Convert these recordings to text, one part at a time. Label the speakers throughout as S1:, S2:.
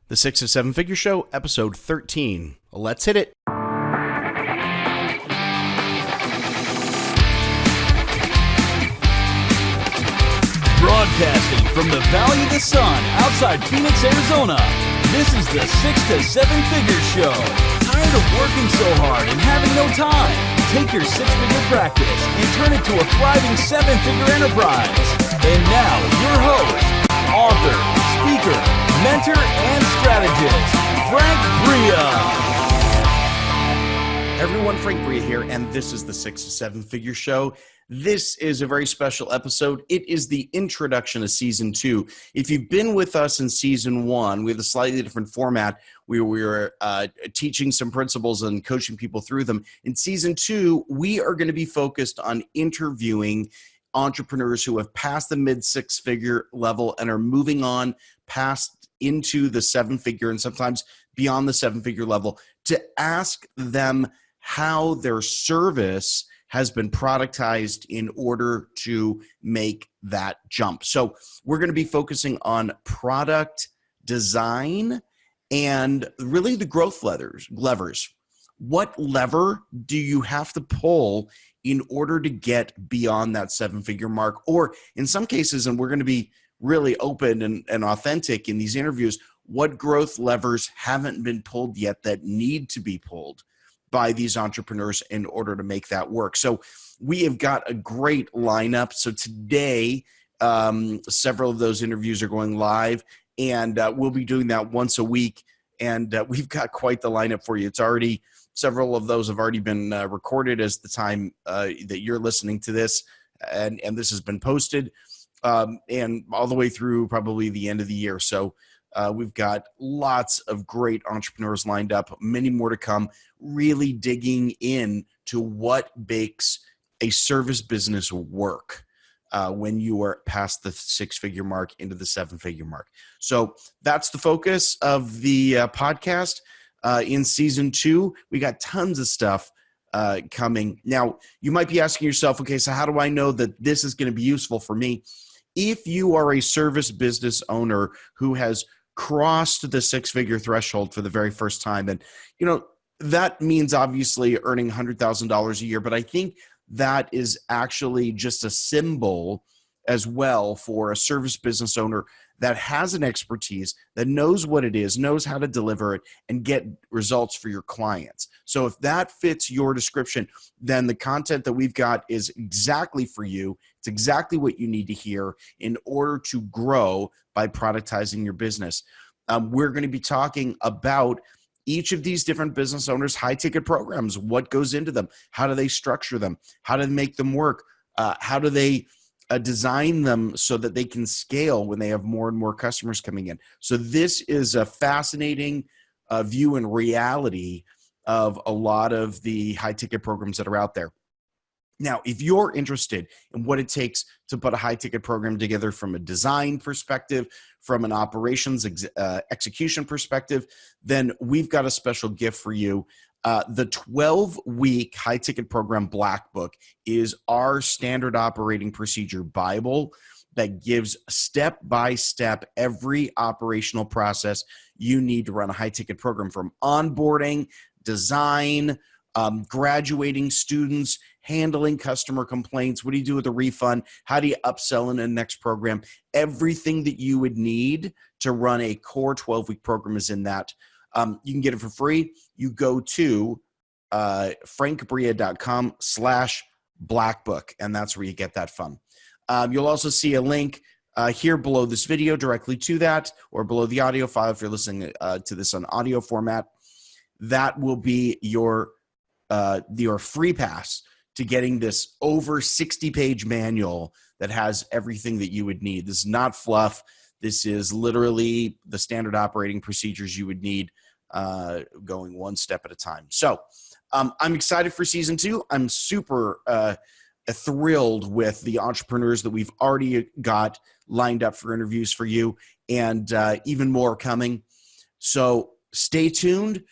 S1: The 6 to 7 Figure Show, episode 13. Let's hit it.
S2: Broadcasting from the Valley of the Sun outside Phoenix, Arizona, this is the 6 to 7 Figure Show. Tired of working so hard and having no time? Take your six-figure practice and turn it to a thriving seven-figure enterprise. And now, your host, author, speaker, mentor, and strategist, Frank Bria.
S1: Everyone, Frank Bria here, and this is the 6 to 7 Figure Show. This is a very special episode. It is the introduction to Season 2. If you've been with us in Season 1, we have a slightly different format. We were teaching some principles and coaching people through them. In Season 2, we are going to be focused on interviewing entrepreneurs who have passed the mid-six-figure level and are moving on past into the seven-figure and sometimes beyond the seven-figure level to ask them how their service has been productized in order to make that jump. So we're going to be focusing on product design and really the growth levers. What lever do you have to pull in order to get beyond that seven-figure mark? Or in some cases, and we're going to be really open and authentic in these interviews, what growth levers haven't been pulled yet that need to be pulled by these entrepreneurs in order to make that work. So we have got a great lineup. So today, several of those interviews are going live, and we'll be doing that once a week. And we've got quite the lineup for you. It's already, several of those have already been recorded as the time that you're listening to this, and this has been posted, and all the way through probably the end of the year. So we've got lots of great entrepreneurs lined up, many more to come, really digging in to what makes a service business work when you are past the six-figure mark into the seven-figure mark. So that's the focus of the podcast. In Season 2, we got tons of stuff coming. Now, you might be asking yourself, okay, so how do I know that this is going to be useful for me? If you are a service business owner who has crossed the six-figure threshold for the very first time, and that means obviously earning $100,000 a year, but I think that is actually just a symbol as well for a service business owner that has an expertise, that knows what it is, knows how to deliver it, and get results for your clients. So if that fits your description, then the content that we've got is exactly for you. It's exactly what you need to hear in order to grow by productizing your business. We're going to be talking about each of these different business owners' high-ticket programs. What goes into them? How do they structure them? How do they make them work? How do they design them so that they can scale when they have more and more customers coming in? So this is a fascinating view and reality of a lot of the high-ticket programs that are out there. Now, if you're interested in what it takes to put a high-ticket program together from a design perspective, from an operations execution perspective, then we've got a special gift for you. The 12-week high-ticket program Black Book is our standard operating procedure Bible that gives step-by-step every operational process you need to run a high-ticket program, from onboarding, design, graduating students, handling customer complaints. What do you do with a refund? How do you upsell in the next program? Everything that you would need to run a core 12-week program is in that. You can get it for free. You go to frankbria.com/blackbook, and that's where you get that from. You'll also see a link here below this video directly to that, or below the audio file if you're listening to this on audio format. That will be your free pass to getting this over 60-page manual that has everything that you would need. This is not fluff. This is literally the standard operating procedures you would need, going one step at a time. So I'm excited for Season 2. I'm super thrilled with the entrepreneurs that we've already got lined up for interviews for you, and even more coming. So stay tuned.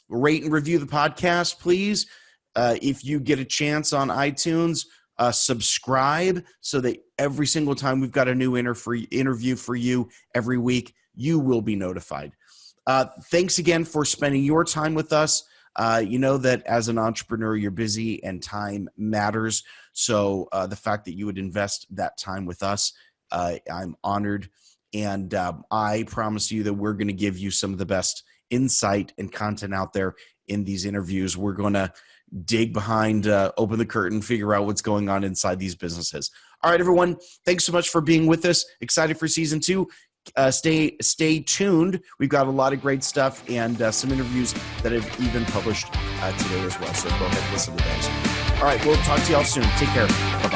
S1: Rate and review the podcast, please. If you get a chance on iTunes, subscribe so that every single time we've got a new interview for you every week, you will be notified. Thanks again for spending your time with us. You know that as an entrepreneur, you're busy and time matters. So the fact that you would invest that time with us, I'm honored. And I promise you that we're going to give you some of the best insight and content out there in these interviews. We're going to dig behind, open the curtain, figure out what's going on inside these businesses. All right, everyone. Thanks so much for being with us. Excited for season 2. Stay tuned. We've got a lot of great stuff and some interviews that have even published today as well. So go ahead and listen to those. All right, we'll talk to y'all soon. Take care. Bye.